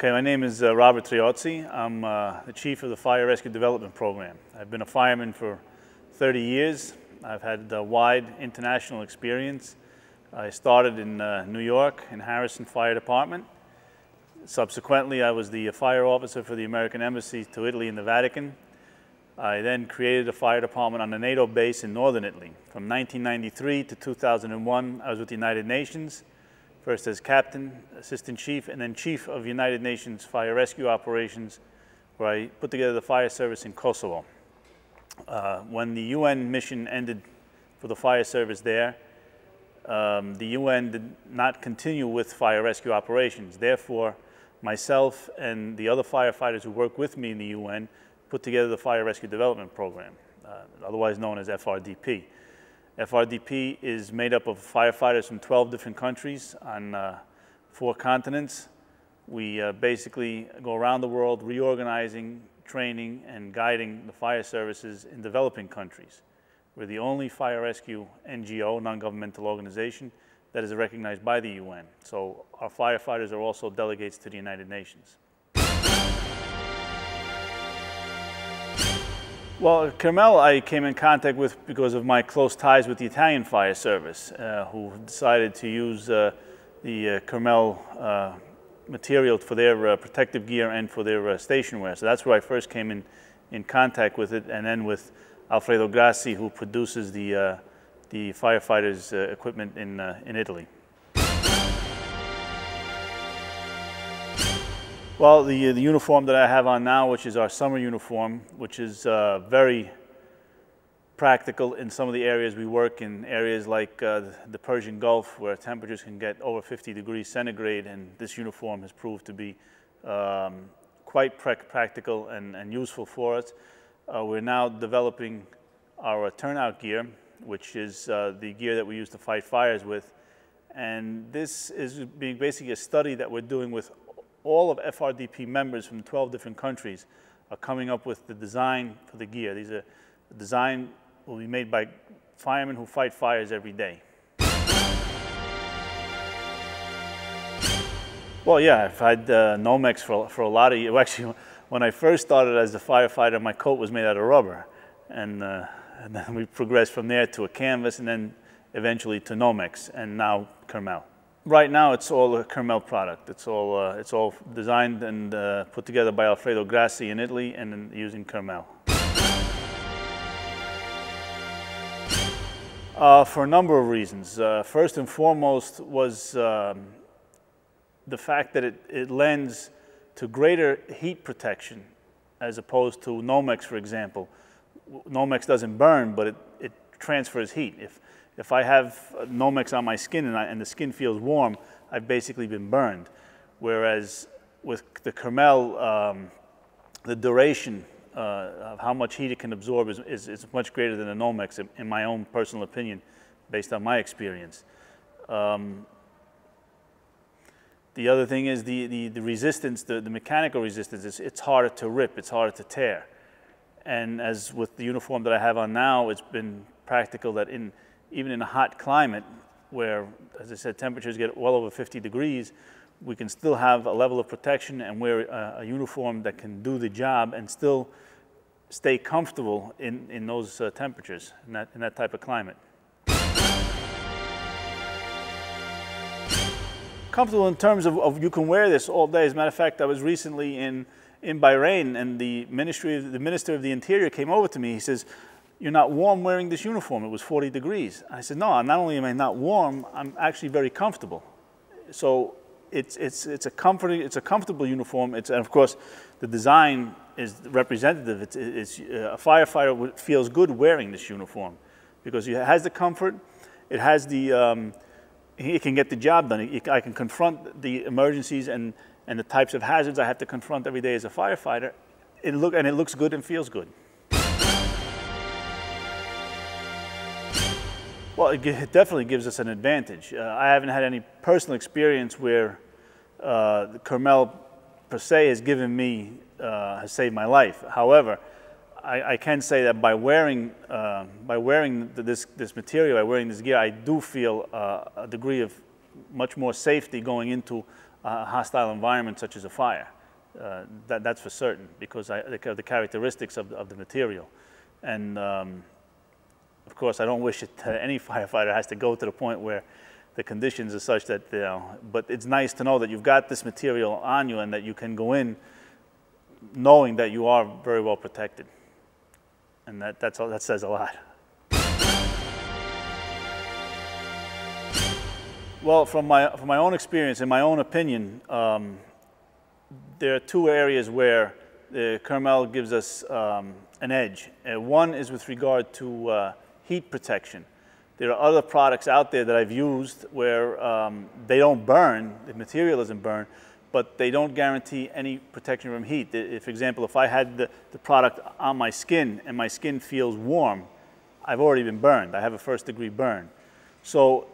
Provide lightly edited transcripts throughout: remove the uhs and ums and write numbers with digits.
Okay, my name is Robert Triozzi. I'm the Chief of the Fire Rescue Development Program. I've been a fireman for 30 years. I've had wide international experience. I started in New York in Harrison Fire Department. Subsequently, I was the fire officer for the American Embassy to Italy and the Vatican. I then created a fire department on a NATO base in northern Italy. From 1993 to 2001, I was with the United Nations, first as captain, assistant chief, and then chief of United Nations Fire Rescue Operations, where I put together the fire service in Kosovo. When the UN mission ended for the fire service there, the UN did not continue with fire rescue operations. Therefore, myself and the other firefighters who work with me in the UN put together the Fire Rescue Development Program, otherwise known as FRDP. FRDP is made up of firefighters from 12 different countries on 4 continents. We basically go around the world reorganizing, training, and guiding the fire services in developing countries. We're the only fire rescue NGO, non-governmental organization, that is recognized by the UN. So our firefighters are also delegates to the United Nations. Well, Kermel I came in contact with because of my close ties with the Italian fire service, who decided to use the Kermel material for their protective gear and for their station wear. So that's where I first came in contact with it, and then with Alfredo Grassi, who produces the firefighters' equipment in Italy. Well, the uniform that I have on now, which is our summer uniform, which is very practical in some of the areas we work in, areas like the Persian Gulf, where temperatures can get over 50 degrees centigrade, and this uniform has proved to be quite practical and useful for us. We're now developing our turnout gear, which is the gear that we use to fight fires with, and this is being basically a study that we're doing with all of FRDP members from 12 different countries are coming up with the design for the gear. The design will be made by firemen who fight fires every day. Well, yeah, I've had Nomex for a lot of years. Actually, when I first started as a firefighter, my coat was made out of rubber. And then we progressed from there to a canvas, and then eventually to Nomex, and now Kermel. Right now, it's all a Kermel product. It's all designed and put together by Alfredo Grassi in Italy, and then using Kermel. For a number of reasons. First and foremost was the fact that it lends to greater heat protection as opposed to Nomex, for example. Nomex doesn't burn, but it transfers heat. If I have Nomex on my skin and the skin feels warm, I've basically been burned. Whereas with the Kermel, the duration of how much heat it can absorb is much greater than the Nomex, in my own personal opinion, based on my experience. The other thing is the resistance, the mechanical resistance. It's harder to rip, it's harder to tear. And as with the uniform that I have on now, it's been practical that even in a hot climate where, as I said, temperatures get well over 50 degrees, we can still have a level of protection and wear a uniform that can do the job and still stay comfortable in those temperatures, in that type of climate. Comfortable in terms of you can wear this all day. As a matter of fact, I was recently in Bahrain, and the Minister of the Interior came over to me. He says, "You're not warm wearing this uniform. It was 40 degrees. I said, "No, not only am I not warm, I'm actually very comfortable." So it's a comfortable uniform. And of course, the design is representative. A firefighter feels good wearing this uniform because it has the comfort. It has it can get the job done. I can confront the emergencies and the types of hazards I have to confront every day as a firefighter. It looks good and feels good. Well, it definitely gives us an advantage. I haven't had any personal experience where the Kermel per se has has saved my life. However, I can say that by wearing this material, by wearing this gear, I do feel a degree of much more safety going into a hostile environment such as a fire. That's for certain, because the characteristics of the material. And of course, I don't wish it to any firefighter has to go to the point where the conditions are such that, but it's nice to know that you've got this material on you and that you can go in knowing that you are very well protected. And that says a lot. Well, from my own experience, in my own opinion, there are two areas where the Kermel gives us an edge. One is with regard to heat protection. There are other products out there that I've used where they don't burn, the material doesn't burn, but they don't guarantee any protection from heat. For example, if I had the product on my skin and my skin feels warm, I've already been burned. I have a first-degree burn. So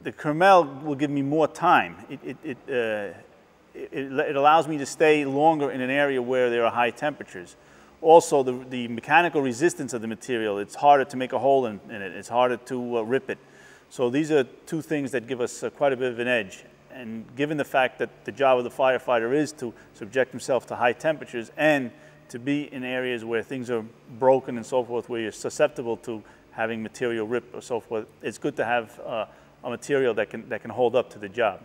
the Kermel will give me more time. It allows me to stay longer in an area where there are high temperatures. Also, the mechanical resistance of the material, it's harder to make a hole in it. It's harder to rip it. So these are two things that give us quite a bit of an edge. And given the fact that the job of the firefighter is to subject himself to high temperatures and to be in areas where things are broken and so forth, where you're susceptible to having material rip or so forth, it's good to have a material that can hold up to the job.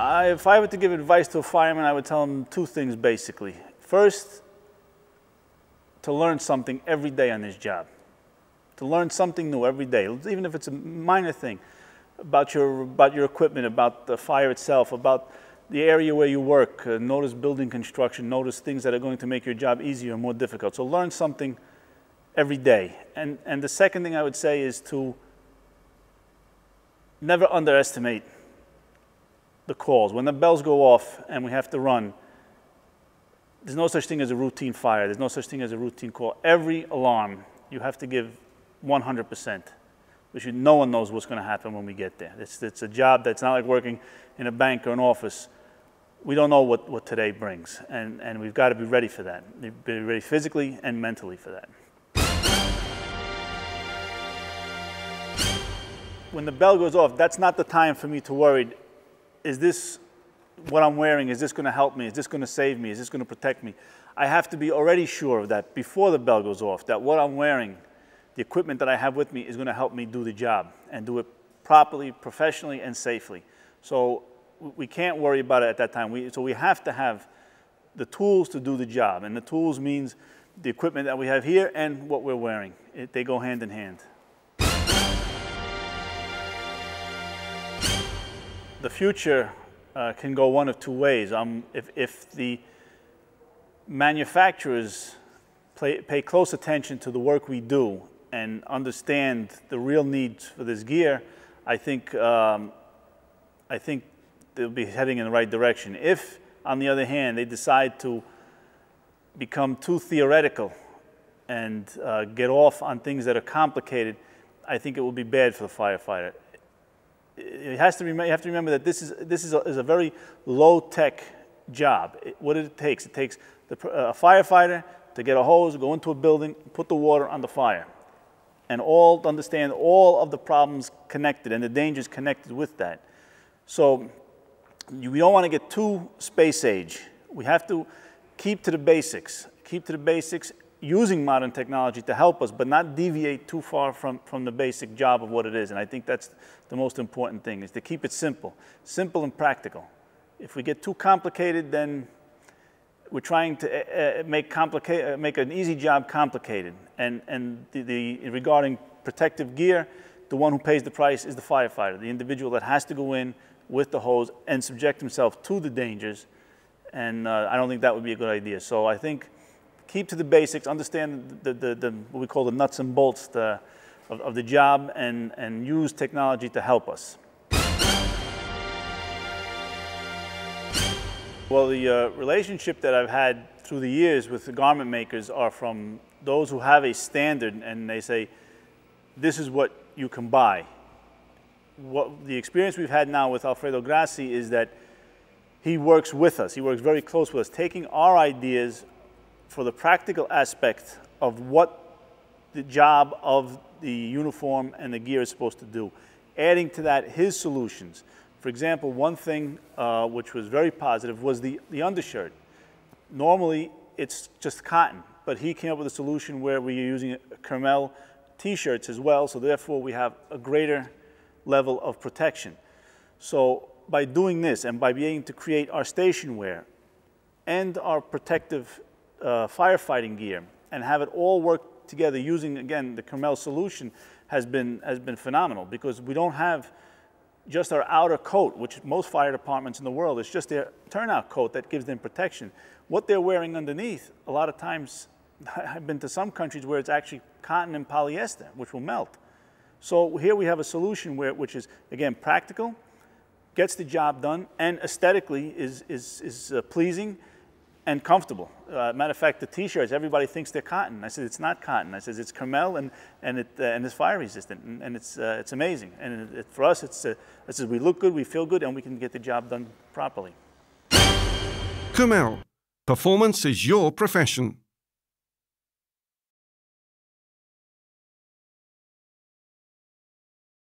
If I were to give advice to a fireman, I would tell him two things basically. First, to learn something every day on this job. To learn something new every day, even if it's a minor thing, about your equipment, about the fire itself, about the area where you work. Notice building construction, notice things that are going to make your job easier or more difficult. So learn something every day. And the second thing I would say is to never underestimate the calls. When the bells go off and we have to run, there's no such thing as a routine fire. There's no such thing as a routine call. Every alarm, you have to give 100%. No one knows what's going to happen when we get there. It's a job that's not like working in a bank or an office. We don't know what today brings, and we've got to be ready for that. Be ready physically and mentally for that. When the bell goes off, that's not the time for me to worry, is this what I'm wearing, is this going to help me? Is this going to save me? Is this going to protect me? I have to be already sure of that before the bell goes off, that what I'm wearing, the equipment that I have with me is going to help me do the job and do it properly, professionally, and safely. So we can't worry about it at that time. So we have to have the tools to do the job. And the tools means the equipment that we have here and what we're wearing. They go hand in hand. The future can go one of two ways. If the manufacturers pay close attention to the work we do and understand the real needs for this gear, I think they'll be heading in the right direction. If, on the other hand, they decide to become too theoretical and get off on things that are complicated, I think it will be bad for the firefighter. You have to remember that this is a very low-tech job. What it takes a firefighter to get a hose, go into a building, put the water on the fire, and understand all of the problems connected and the dangers connected with that. So we don't want to get too space age. We have to keep to the basics. Keep to the basics using modern technology to help us, but not deviate too far from the basic job of what it is. And I think that's the most important thing, is to keep it simple. Simple and practical. If we get too complicated, then we're trying to make an easy job complicated. And regarding protective gear, the one who pays the price is the firefighter, the individual that has to go in with the hose and subject himself to the dangers. And I don't think that would be a good idea. So I think keep to the basics, understand what we call the nuts and bolts of the job, and use technology to help us. Well, the relationship that I've had through the years with the garment makers are from those who have a standard and they say, this is what you can buy. The experience we've had now with Alfredo Grassi is that he works with us. He works very close with us, taking our ideas for the practical aspect of what the job of the uniform and the gear is supposed to do. adding to that his solutions. For example, one thing which was very positive was the undershirt. Normally, it's just cotton, but he came up with a solution where we're using Kermel t-shirts as well, so therefore we have a greater level of protection. So by doing this and by being able to create our station wear and our protective firefighting gear and have it all work together using, again, the Kermel solution has been phenomenal, because we don't have just our outer coat, which most fire departments in the world, it's just their turnout coat that gives them protection. What they're wearing underneath, a lot of times, I've been to some countries where it's actually cotton and polyester, which will melt. So here we have a solution which is, again, practical, gets the job done, and aesthetically is pleasing and comfortable. Matter of fact, the t-shirts, everybody thinks they're cotton. I said, it's not cotton. I said, it's Kermel, and it's fire resistant, and it's amazing. And for us, it says we look good, we feel good, and we can get the job done properly. Kermel, performance is your profession.